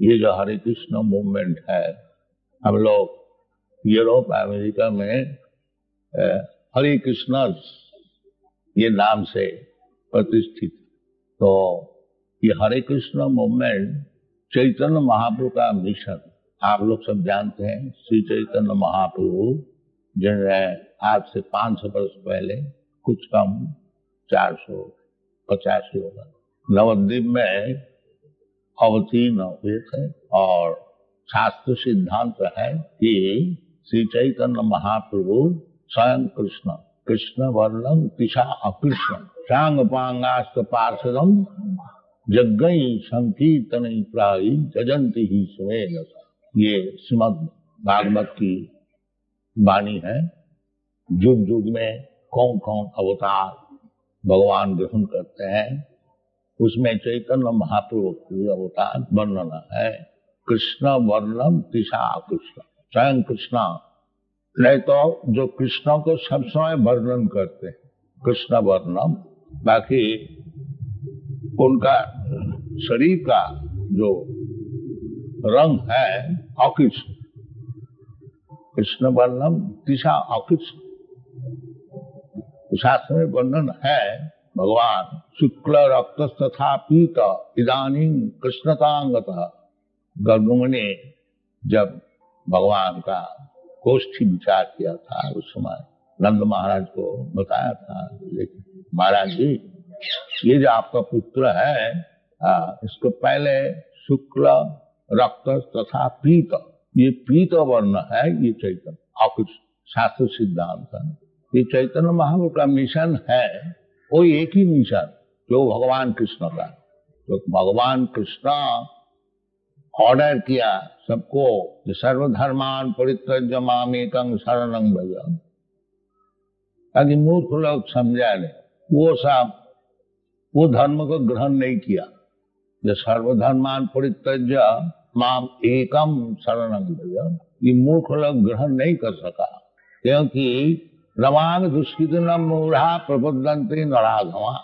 ये जो हरे कृष्ण मूवमेंट है, हम लोग यूरोप अमेरिका में हरे कृष्णर्स ये नाम से प्रतिष्ठित। तो ये हरे कृष्ण मूवमेंट चैतन्य महाप्रभु का मिशन, आप लोग सब जानते हैं। श्री चैतन्य महाप्रभु जिन्होंने आज से 500 वर्ष पहले, कुछ कम 485 होगा, नवद्वीप में अवतीर्ण हुए थे। और शास्त्र सिद्धांत है कि श्री चैतन्य महाप्रभु स्वयं कृष्ण, कृष्ण वर्णम तिशा अकृष्ण चांग पांगास्त पार्षदम जग्गई संकीर्तन प्राई जजंती ही सुमेध। ये श्रीमद् भागवत की वाणी है। युग युग में कौन कौन अवतार भगवान ग्रहण करते हैं, उसमें चैतन्य महाप्रभु की अवतार वर्णन है। कृष्ण वर्णम तिशा कृष्ण, स्वयं कृष्णा, नहीं तो जो कृष्ण को सब समय वर्णन करते हैं कृष्ण वर्णम, बाकी उनका शरीर का जो रंग है अकृष्ण। कृष्ण वर्णम तिशा अकृष्ण, शास्त्र में वर्णन है भगवान शुक्ल रक्त तथा पीत इदानी कृष्णतांगतः। गर्गमुनि जब भगवान का गोष्ठी विचार किया था उस समय नंद महाराज को बताया था, लेकिन महाराज जी ये जो आपका पुत्र है इसको पहले शुक्ल रक्त तथा पीत, ये पीत वर्ण है, ये चैतन्य अकृष्ण शास्त्र सिद्धांत है। ये चैतन्य महाप्रभु का मिशन है, वो एक ही मिशन जो भगवान कृष्ण का। तो भगवान कृष्ण ऑर्डर किया सबको, सर्वधर्मान परित्यज्य मामेकं शरणं भज, ताकि मूर्ख लोग समझा ले। वो सब वो धर्म को ग्रहण नहीं किया, जो सर्वधर्मान परित्यज्य माम एकम शरणं भज, ये मूर्ख लोग ग्रहण नहीं कर सका, क्योंकि रवांग दुष्कृत न मूढ़ा प्रबुद्धंते नराधमा।